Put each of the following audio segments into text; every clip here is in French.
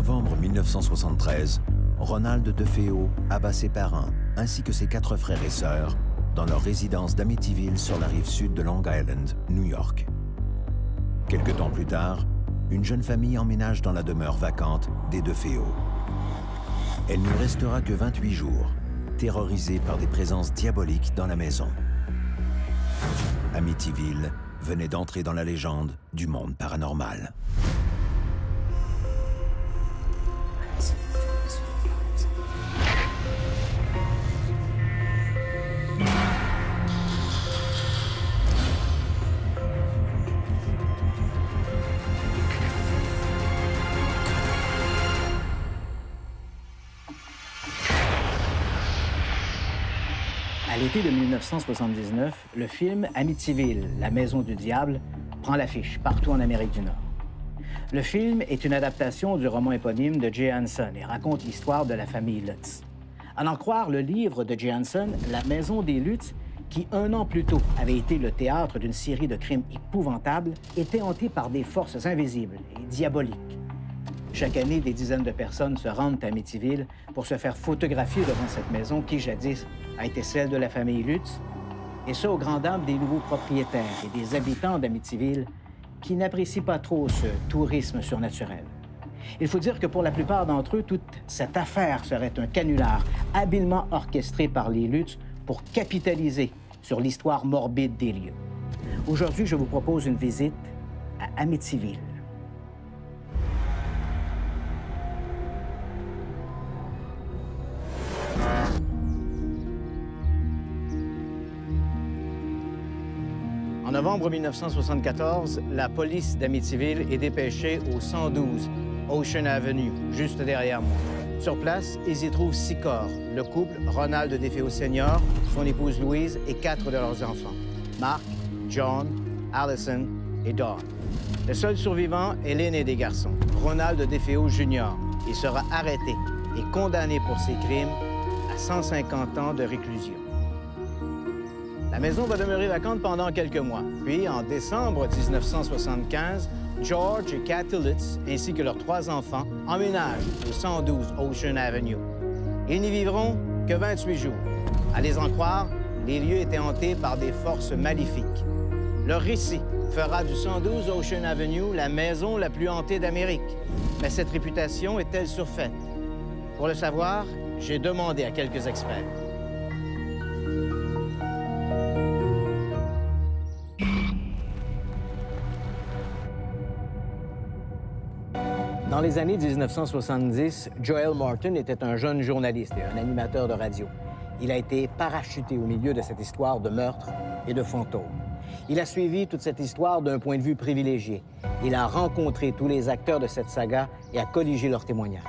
novembre 1973, Ronald DeFeo abat ses parents ainsi que ses 4 frères et sœurs dans leur résidence d'Amityville sur la rive sud de Long Island, New York. Quelque temps plus tard, une jeune famille emménage dans la demeure vacante des DeFeo. Elle n'y restera que 28 jours, terrorisée par des présences diaboliques dans la maison. Amityville venait d'entrer dans la légende du monde paranormal. À l'été de 1979, le film Amityville, la maison du diable, prend l'affiche partout en Amérique du Nord. Le film est une adaptation du roman éponyme de Jay Hanson et raconte l'histoire de la famille Lutz. À en croire le livre de Jay Hanson, la maison des Lutz, qui 1 an plus tôt avait été le théâtre d'une série de crimes épouvantables, était hantée par des forces invisibles et diaboliques. Chaque année, des dizaines de personnes se rendent à Amityville pour se faire photographier devant cette maison qui, jadis, a été celle de la famille Lutz, et ce, aux grandes dames des nouveaux propriétaires et des habitants d'Amityville qui n'apprécient pas trop ce tourisme surnaturel. Il faut dire que pour la plupart d'entre eux, toute cette affaire serait un canular habilement orchestré par les Lutz pour capitaliser sur l'histoire morbide des lieux. Aujourd'hui, je vous propose une visite à Amityville. En novembre 1974, la police d'Amityville est dépêchée au 112 Ocean Avenue, juste derrière moi. Sur place, ils y trouvent 6 corps, le couple Ronald DeFeo Sr., son épouse Louise et 4 de leurs enfants, Mark, John, Allison et Dawn. Le seul survivant est l'aîné des garçons, Ronald DeFeo Jr. Il sera arrêté et condamné pour ses crimes à 150 ans de réclusion. La maison va demeurer vacante pendant quelques mois. Puis, en décembre 1975, George et Kathy Lutz, ainsi que leurs 3 enfants, emménagent au 112 Ocean Avenue. Ils n'y vivront que 28 jours. À les en croire, les lieux étaient hantés par des forces maléfiques. Leur récit fera du 112 Ocean Avenue la maison la plus hantée d'Amérique. Mais cette réputation est-elle surfaite? Pour le savoir, j'ai demandé à quelques experts. Dans les années 1970, Joel Martin était un jeune journaliste et un animateur de radio. Il a été parachuté au milieu de cette histoire de meurtre et de fantômes. Il a suivi toute cette histoire d'un point de vue privilégié. Il a rencontré tous les acteurs de cette saga et a colligé leurs témoignages.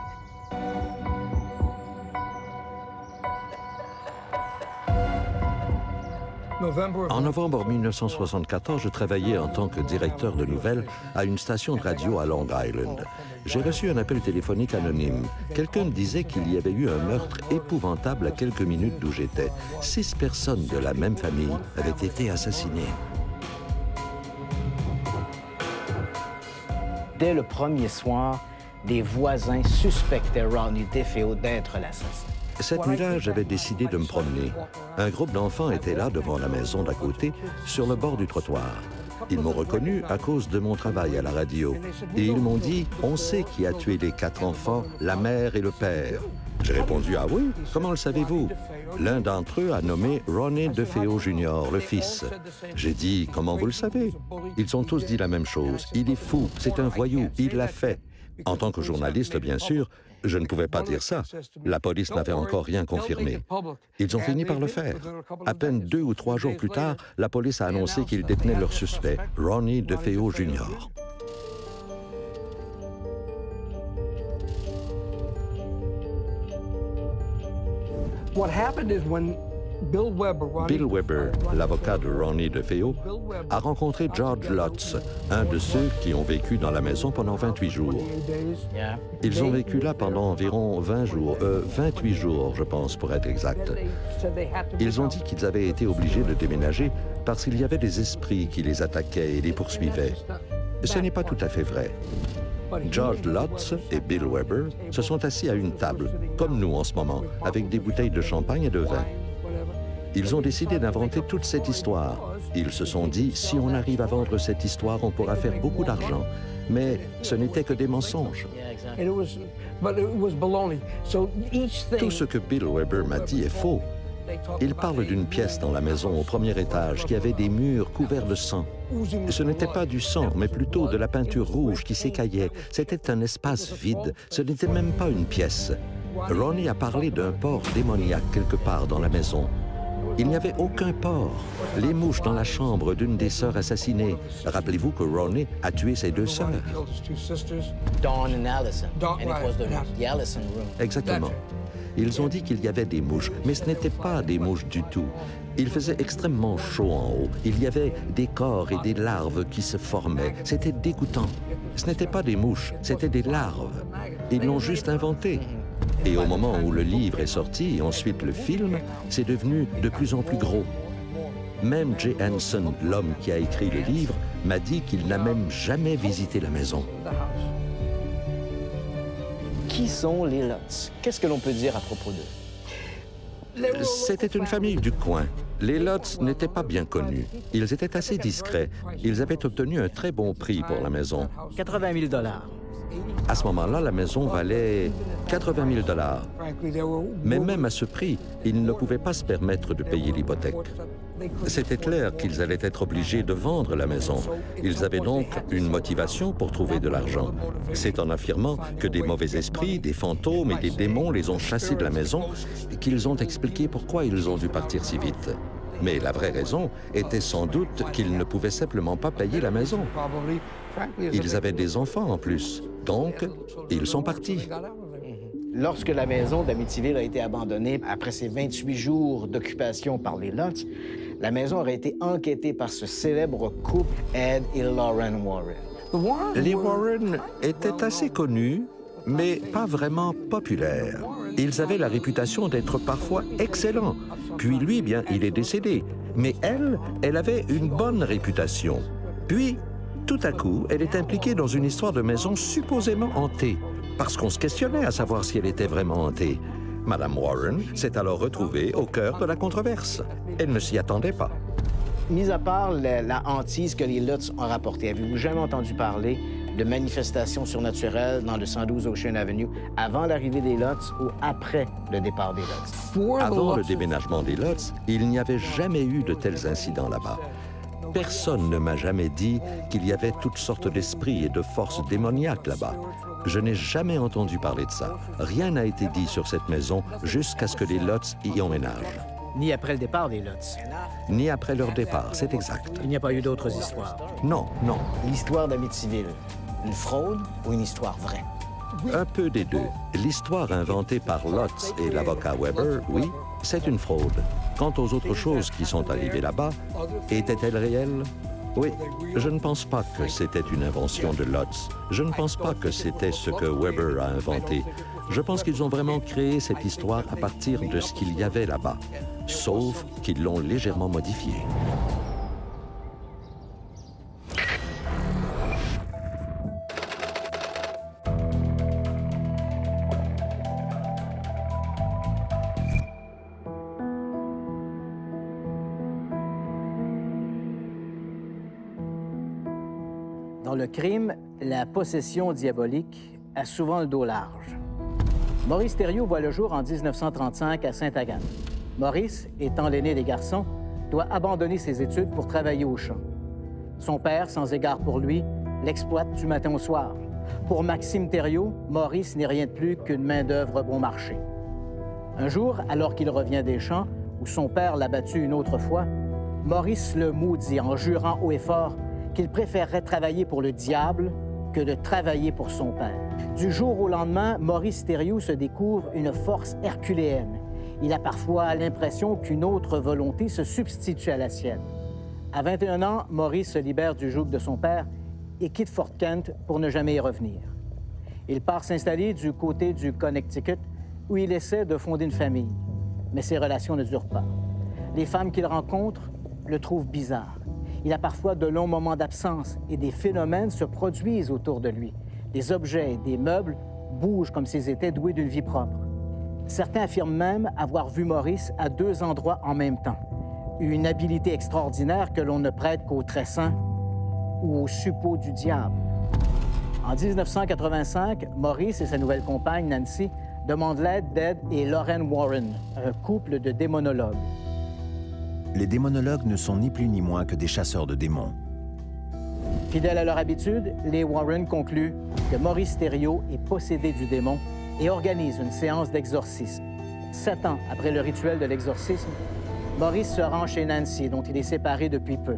En novembre 1974, je travaillais en tant que directeur de nouvelles à une station de radio à Long Island. J'ai reçu un appel téléphonique anonyme. Quelqu'un me disait qu'il y avait eu un meurtre épouvantable à quelques minutes d'où j'étais. 6 personnes de la même famille avaient été assassinées. Dès le premier soir, des voisins suspectaient Ronnie DeFeo d'être l'assassin. Cette nuit-là, j'avais décidé de me promener. Un groupe d'enfants était là devant la maison d'à côté, sur le bord du trottoir. Ils m'ont reconnu à cause de mon travail à la radio. Et ils m'ont dit, on sait qui a tué les 4 enfants, la mère et le père. J'ai répondu, ah oui, comment le savez-vous? L'un d'entre eux a nommé Ronnie DeFeo Jr., le fils. J'ai dit, comment vous le savez? Ils ont tous dit la même chose. Il est fou, c'est un voyou, il l'a fait. En tant que journaliste, bien sûr, je ne pouvais pas dire ça. La police n'avait encore rien confirmé. Ils ont fini par le faire. À peine 2 ou 3 jours plus tard, la police a annoncé qu'ils détenaient leur suspect, Ronnie DeFeo Jr. Bill Weber, l'avocat de Ronnie DeFeo, a rencontré George Lutz, un de ceux qui ont vécu dans la maison pendant 28 jours. Ils ont vécu là pendant environ 28 jours, je pense, pour être exact. Ils ont dit qu'ils avaient été obligés de déménager parce qu'il y avait des esprits qui les attaquaient et les poursuivaient. Ce n'est pas tout à fait vrai. George Lutz et Bill Weber se sont assis à une table, comme nous en ce moment, avec des bouteilles de champagne et de vin. Ils ont décidé d'inventer toute cette histoire. Ils se sont dit, si on arrive à vendre cette histoire, on pourra faire beaucoup d'argent. Mais ce n'était que des mensonges. Tout ce que Bill Weber m'a dit est faux. Il parle d'une pièce dans la maison au premier étage qui avait des murs couverts de sang. Ce n'était pas du sang, mais plutôt de la peinture rouge qui s'écaillait. C'était un espace vide. Ce n'était même pas une pièce. Ronnie a parlé d'un porc démoniaque quelque part dans la maison. Il n'y avait aucun porc. Les mouches dans la chambre d'une des sœurs assassinées. Rappelez-vous que Ronnie a tué ses deux sœurs. Dawn and Allison. And it was the Allison room. Exactement. Ils ont dit qu'il y avait des mouches, mais ce n'étaient pas des mouches du tout. Il faisait extrêmement chaud en haut. Il y avait des corps et des larves qui se formaient. C'était dégoûtant. Ce n'étaient pas des mouches, c'était des larves. Ils l'ont juste inventé. Et au moment où le livre est sorti et ensuite le film, c'est devenu de plus en plus gros. Même Jay Hanson, l'homme qui a écrit le livre, m'a dit qu'il n'a même jamais visité la maison. Qui sont les Lutz? Qu'est-ce que l'on peut dire à propos d'eux? C'était une famille du coin. Les Lutz n'étaient pas bien connus. Ils étaient assez discrets. Ils avaient obtenu un très bon prix pour la maison. 80 000 $. À ce moment-là, la maison valait 80 000 $. Mais même à ce prix, ils ne pouvaient pas se permettre de payer l'hypothèque. C'était clair qu'ils allaient être obligés de vendre la maison. Ils avaient donc une motivation pour trouver de l'argent. C'est en affirmant que des mauvais esprits, des fantômes et des démons les ont chassés de la maison qu'ils ont expliqué pourquoi ils ont dû partir si vite. Mais la vraie raison était sans doute qu'ils ne pouvaient simplement pas payer la maison. Ils avaient des enfants en plus, donc ils sont partis. Lorsque la maison d'Amityville a été abandonnée après ses 28 jours d'occupation par les Lutz, la maison aurait été enquêtée par ce célèbre couple Ed et Lauren Warren. Les Warren étaient assez connus, mais pas vraiment populaires. Ils avaient la réputation d'être parfois excellents. Puis lui, bien, il est décédé. Mais elle avait une bonne réputation. Puis, tout à coup, elle est impliquée dans une histoire de maison supposément hantée, parce qu'on se questionnait à savoir si elle était vraiment hantée. Madame Warren s'est alors retrouvée au cœur de la controverse. Elle ne s'y attendait pas. Mis à part la hantise que les Lutz ont rapportée, avez-vous jamais entendu parler de manifestations surnaturelles dans le 112 Ocean Avenue avant l'arrivée des Lutz ou après le départ des Lutz? Avant le déménagement des Lutz, il n'y avait jamais eu de tels incidents là-bas. Personne ne m'a jamais dit qu'il y avait toutes sortes d'esprits et de forces démoniaques là-bas. Je n'ai jamais entendu parler de ça. Rien n'a été dit sur cette maison jusqu'à ce que les Lutz y emménagent. Ni après le départ des Lutz. Ni après leur départ, c'est exact. Il n'y a pas eu d'autres histoires. Non, non. L'histoire d'Amityville, une fraude ou une histoire vraie? Un peu des deux. L'histoire inventée par Lutz et l'avocat Weber, oui, c'est une fraude. Quant aux autres choses qui sont arrivées là-bas, étaient-elles réelles? Oui, je ne pense pas que c'était une invention de Lutz. Je ne pense pas que c'était ce que Weber a inventé. Je pense qu'ils ont vraiment créé cette histoire à partir de ce qu'il y avait là-bas, sauf qu'ils l'ont légèrement modifié. Dans le crime, la possession diabolique a souvent le dos large. Maurice Thériault voit le jour en 1935 à Sainte-Agathe. Maurice, étant l'aîné des garçons, doit abandonner ses études pour travailler au champ. Son père, sans égard pour lui, l'exploite du matin au soir. Pour Maxime Thériault, Maurice n'est rien de plus qu'une main-d'œuvre bon marché. Un jour, alors qu'il revient des champs, où son père l'a battu une autre fois, Maurice le maudit en jurant haut et fort qu'il préférerait travailler pour le diable que de travailler pour son père. Du jour au lendemain, Maurice Thériault se découvre une force herculéenne. Il a parfois l'impression qu'une autre volonté se substitue à la sienne. À 21 ans, Maurice se libère du joug de son père et quitte Fort Kent pour ne jamais y revenir. Il part s'installer du côté du Connecticut, où il essaie de fonder une famille. Mais ses relations ne durent pas. Les femmes qu'il rencontre le trouvent bizarre. Il a parfois de longs moments d'absence et des phénomènes se produisent autour de lui, des objets et des meubles bougent comme s'ils étaient doués d'une vie propre. Certains affirment même avoir vu Maurice à 2 endroits en même temps. Une habileté extraordinaire que l'on ne prête qu'aux très saints ou aux suppôts du diable. En 1985, Maurice et sa nouvelle compagne, Nancy, demandent l'aide d'Ed et Lorraine Warren, un couple de démonologues. Les démonologues ne sont ni plus ni moins que des chasseurs de démons. Fidèles à leur habitude, les Warren concluent que Maurice Thériault est possédé du démon et organisent une séance d'exorcisme. 7 ans après le rituel de l'exorcisme, Maurice se rend chez Nancy, dont il est séparé depuis peu.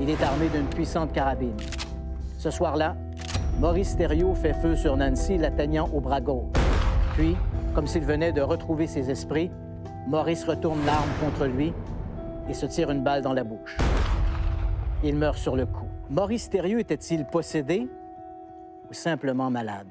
Il est armé d'une puissante carabine. Ce soir-là, Maurice Thériault fait feu sur Nancy, l'atteignant au bras gauche. Puis, comme s'il venait de retrouver ses esprits, Maurice retourne l'arme contre lui et se tire une balle dans la bouche. Il meurt sur le coup. Maurice Thériault était-il possédé ou simplement malade?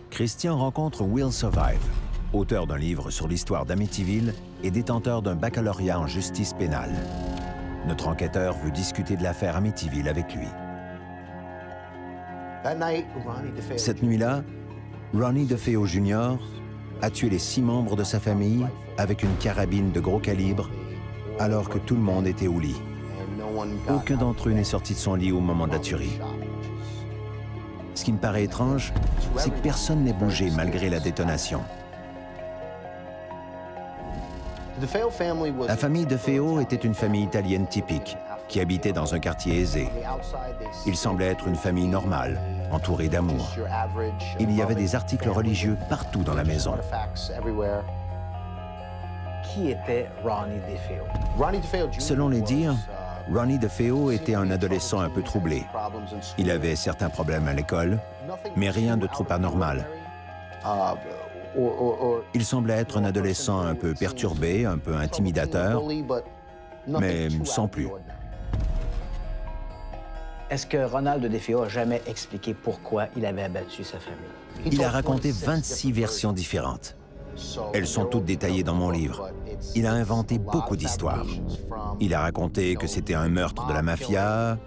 Christian rencontre Will Survive, auteur d'un livre sur l'histoire d'Amityville et détenteur d'un baccalauréat en justice pénale. Notre enquêteur veut discuter de l'affaire Amityville avec lui. Cette nuit-là, Ronnie DeFeo Jr. a tué les 6 membres de sa famille avec une carabine de gros calibre alors que tout le monde était au lit. Aucun d'entre eux n'est sorti de son lit au moment de la tuerie. Ce qui me paraît étrange, c'est que personne n'ait bougé malgré la détonation. La famille DeFeo était une famille italienne typique, qui habitait dans un quartier aisé. Il semblait être une famille normale, entourée d'amour. Il y avait des articles religieux partout dans la maison. Qui était Ronnie DeFeo? Selon les dires, Ronnie DeFeo était un adolescent un peu troublé. Il avait certains problèmes à l'école, mais rien de trop anormal. Il semblait être un adolescent un peu perturbé, un peu intimidateur, mais sans plus. Est-ce que Ronald DeFeo a jamais expliqué pourquoi il avait abattu sa famille? Il a raconté 26 versions différentes. Elles sont toutes détaillées dans mon livre. Il a inventé beaucoup d'histoires. Il a raconté que c'était un meurtre de la mafia,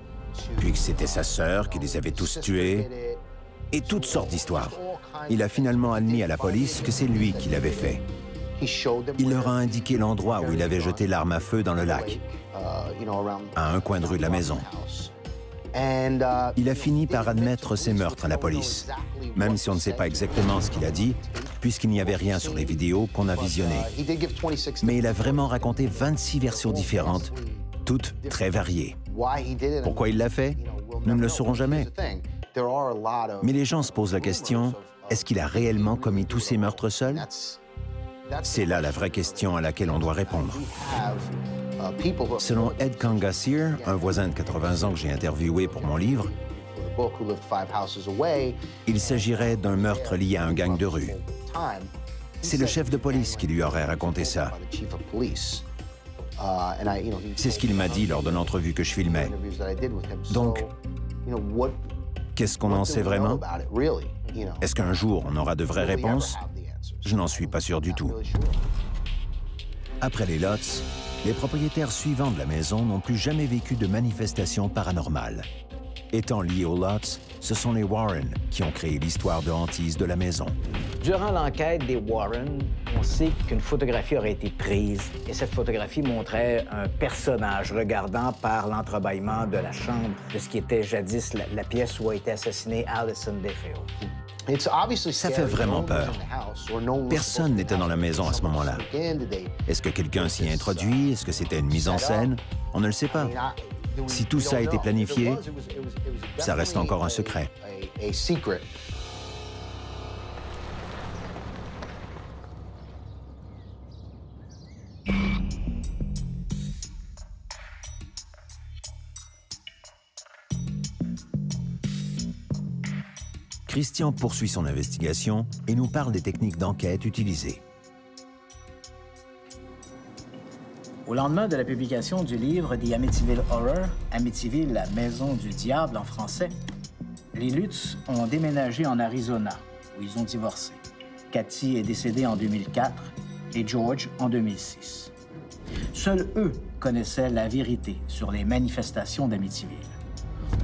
puis que c'était sa sœur qui les avait tous tués, et toutes sortes d'histoires. Il a finalement admis à la police que c'est lui qui l'avait fait. Il leur a indiqué l'endroit où il avait jeté l'arme à feu dans le lac, à un coin de rue de la maison. Il a fini par admettre ses meurtres à la police, même si on ne sait pas exactement ce qu'il a dit, puisqu'il n'y avait rien sur les vidéos qu'on a visionnées. Mais il a vraiment raconté 26 versions différentes, toutes très variées. Pourquoi il l'a fait? Nous ne le saurons jamais. Mais les gens se posent la question, est-ce qu'il a réellement commis tous ces meurtres seul? C'est là la vraie question à laquelle on doit répondre. Selon Ed Kangassir, un voisin de 80 ans que j'ai interviewé pour mon livre, il s'agirait d'un meurtre lié à un gang de rue. C'est le chef de police qui lui aurait raconté ça. C'est ce qu'il m'a dit lors de l'entrevue que je filmais. Donc, qu'est-ce qu'on en sait vraiment? Est-ce qu'un jour, on aura de vraies réponses? Je n'en suis pas sûr du tout. Après les Lutz, les propriétaires suivants de la maison n'ont plus jamais vécu de manifestations paranormales. Étant liés aux Lutz, ce sont les Warren qui ont créé l'histoire de hantise de la maison. Durant l'enquête des Warren, on sait qu'une photographie aurait été prise et cette photographie montrait un personnage regardant par l'entrebâillement de la chambre de ce qui était jadis la pièce où a été assassiné Allison DeFeo. Ça fait vraiment peur. Personne n'était dans la maison à ce moment-là. Est-ce que quelqu'un s'y a introduit? Est-ce que c'était une mise en scène? On ne le sait pas. Si tout ça a été planifié, ça reste encore un secret. Christian poursuit son investigation et nous parle des techniques d'enquête utilisées. Au lendemain de la publication du livre The Amityville Horror, Amityville, la maison du diable en français, les Lutz ont déménagé en Arizona, où ils ont divorcé. Cathy est décédée en 2004 et George en 2006. Seuls eux connaissaient la vérité sur les manifestations d'Amityville.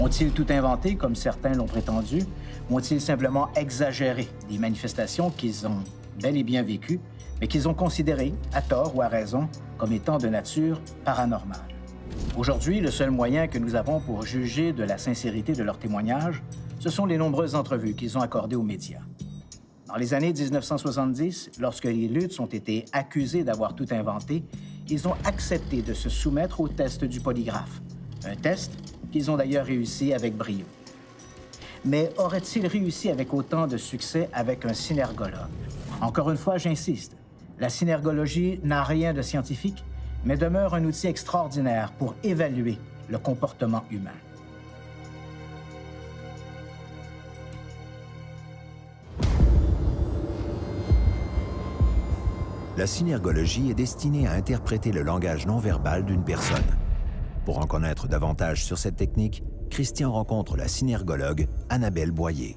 Ont-ils tout inventé, comme certains l'ont prétendu, ou ont-ils simplement exagéré des manifestations qu'ils ont bel et bien vécues, mais qu'ils ont considérées, à tort ou à raison, comme étant de nature paranormale? Aujourd'hui, le seul moyen que nous avons pour juger de la sincérité de leurs témoignages, ce sont les nombreuses entrevues qu'ils ont accordées aux médias. Dans les années 1970, lorsque les Lutz ont été accusés d'avoir tout inventé, ils ont accepté de se soumettre au test du polygraphe, un test qu'ils ont d'ailleurs réussi avec brio. Mais auraient-ils réussi avec autant de succès avec un synergologue? Encore une fois, j'insiste, la synergologie n'a rien de scientifique, mais demeure un outil extraordinaire pour évaluer le comportement humain. La synergologie est destinée à interpréter le langage non verbal d'une personne. Pour en connaître davantage sur cette technique, Christian rencontre la synergologue Annabelle Boyer.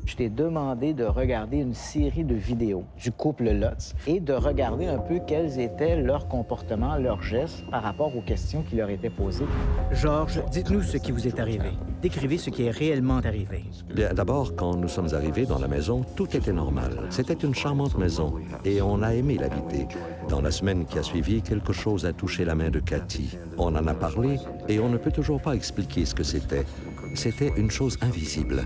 Je t'ai demandé de regarder une série de vidéos du couple Lutz et de regarder un peu quels étaient leurs comportements, leurs gestes par rapport aux questions qui leur étaient posées. Georges, dites-nous ce qui vous est arrivé. Décrivez ce qui est réellement arrivé. Bien, d'abord, quand nous sommes arrivés dans la maison, tout était normal. C'était une charmante maison et on a aimé l'habiter. Dans la semaine qui a suivi, quelque chose a touché la main de Cathy. On en a parlé et on ne peut toujours pas expliquer ce que c'était. C'était une chose invisible.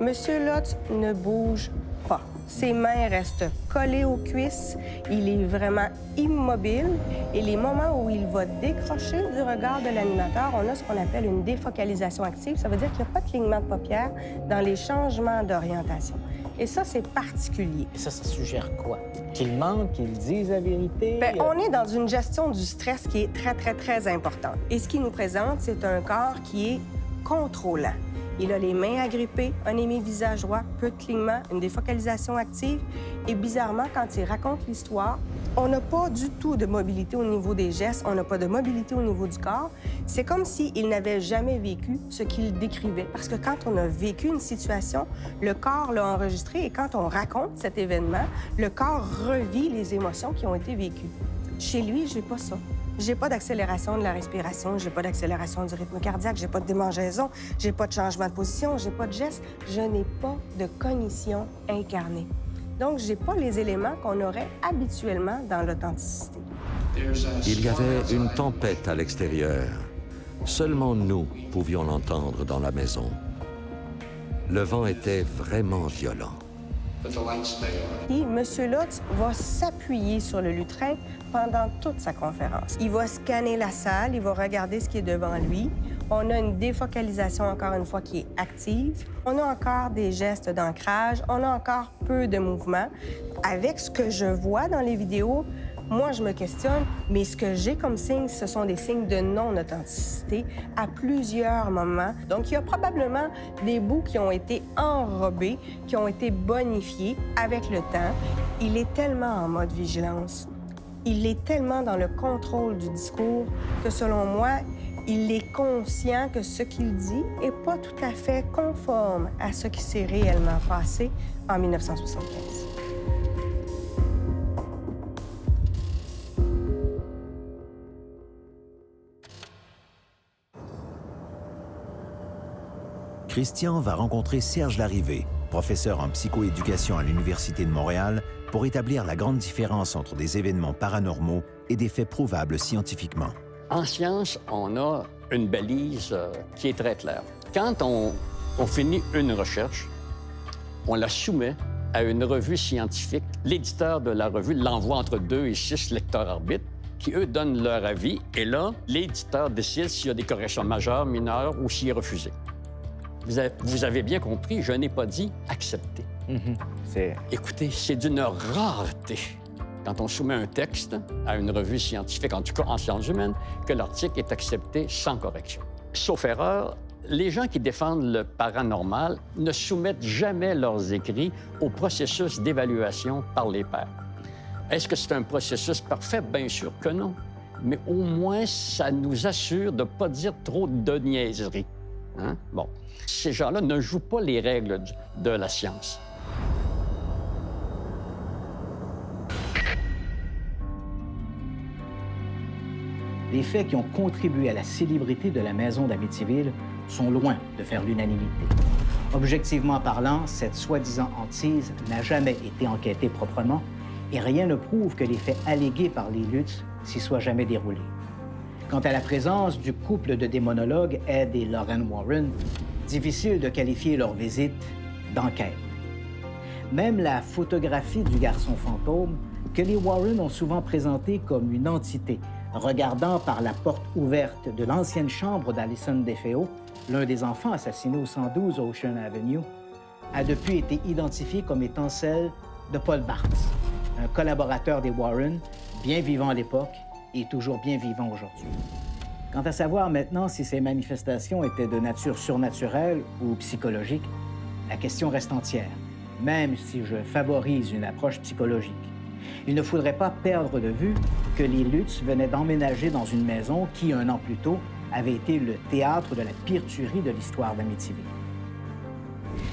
Monsieur Lutz ne bouge pas. Ses mains restent collées aux cuisses. Il est vraiment immobile. Et les moments où il va décrocher du regard de l'animateur, on a ce qu'on appelle une défocalisation active. Ça veut dire qu'il n'y a pas de clignement de paupières dans les changements d'orientation. Et ça, c'est particulier. Et ça suggère quoi? Qu'ils mentent, qu'ils disent la vérité? Bien, on est dans une gestion du stress qui est très, très, très importante. Et ce qu'il nous présente, c'est un corps qui est contrôlant. Il a les mains agrippées, un hémi-visage droit, peu de clignement, une défocalisation active. Et bizarrement, quand il raconte l'histoire, on n'a pas du tout de mobilité au niveau des gestes, on n'a pas de mobilité au niveau du corps. C'est comme s'il n'avait jamais vécu ce qu'il décrivait. Parce que quand on a vécu une situation, le corps l'a enregistré et quand on raconte cet événement, le corps revit les émotions qui ont été vécues. Chez lui, j'ai pas ça. J'ai pas d'accélération de la respiration, j'ai pas d'accélération du rythme cardiaque, j'ai pas de démangeaison, j'ai pas de changement de position, j'ai pas de geste, je n'ai pas de cognition incarnée. Donc, j'ai pas les éléments qu'on aurait habituellement dans l'authenticité. Il y avait une tempête à l'extérieur. Seulement nous pouvions l'entendre dans la maison. Le vent était vraiment violent. Et M. Lutz va s'appuyer sur le lutrin pendant toute sa conférence. Il va scanner la salle, il va regarder ce qui est devant lui. On a une défocalisation, encore une fois, qui est active. On a encore des gestes d'ancrage. On a encore peu de mouvements. Avec ce que je vois dans les vidéos, moi, je me questionne, mais ce que j'ai comme signes, ce sont des signes de non-authenticité à plusieurs moments. Donc, il y a probablement des bouts qui ont été enrobés, qui ont été bonifiés avec le temps. Il est tellement en mode vigilance. Il est tellement dans le contrôle du discours que, selon moi, il est conscient que ce qu'il dit n'est pas tout à fait conforme à ce qui s'est réellement passé en 1975. Christian va rencontrer Serge Larrivé, professeur en psychoéducation à l'Université de Montréal, pour établir la grande différence entre des événements paranormaux et des faits prouvables scientifiquement. En science, on a une balise qui est très claire. Quand on finit une recherche, on la soumet à une revue scientifique. L'éditeur de la revue l'envoie entre 2 et 6 lecteurs arbitres qui, eux, donnent leur avis. Et là, l'éditeur décide s'il y a des corrections majeures, mineures ou s'il est refusé. Vous avez bien compris, je n'ai pas dit accepter. Écoutez, c'est d'une rareté quand on soumet un texte à une revue scientifique, en tout cas en sciences humaines, que l'article est accepté sans correction. Sauf erreur, les gens qui défendent le paranormal ne soumettent jamais leurs écrits au processus d'évaluation par les pairs. Est-ce que c'est un processus parfait? Bien sûr que non. Mais au moins, ça nous assure de ne pas dire trop de niaiseries. Hein? Bon. Ces gens-là ne jouent pas les règles de la science. les faits qui ont contribué à la célébrité de la maison d'Amityville sont loin de faire l'unanimité. Objectivement parlant, cette soi-disant hantise n'a jamais été enquêtée proprement et rien ne prouve que les faits allégués par les Lutz s'y soient jamais déroulés. Quant à la présence du couple de démonologues Ed et Lorraine Warren, difficile de qualifier leur visite d'enquête. Même la photographie du garçon fantôme, que les Warren ont souvent présentée comme une entité, regardant par la porte ouverte de l'ancienne chambre d'Alison DeFeo, l'un des enfants assassinés au 112 Ocean Avenue, a depuis été identifiée comme étant celle de Paul Bartz, un collaborateur des Warren, bien vivant à l'époque et toujours bien vivant aujourd'hui. Quant à savoir maintenant si ces manifestations étaient de nature surnaturelle ou psychologique, la question reste entière, même si je favorise une approche psychologique. Il ne faudrait pas perdre de vue que les Lutz venaient d'emménager dans une maison qui, un an plus tôt, avait été le théâtre de la pire tuerie de l'histoire d'Amityville.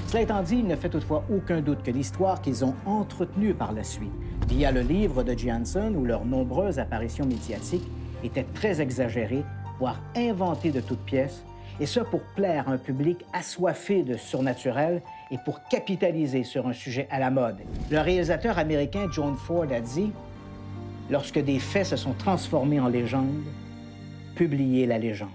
Cela étant dit, il ne fait toutefois aucun doute que l'histoire qu'ils ont entretenue par la suite, via le livre de Jansen ou leurs nombreuses apparitions médiatiques, était très exagérée, voire inventée de toutes pièces, et ce pour plaire à un public assoiffé de surnaturel et pour capitaliser sur un sujet à la mode. Le réalisateur américain John Ford a dit « Lorsque des faits se sont transformés en légende, publiez la légende. »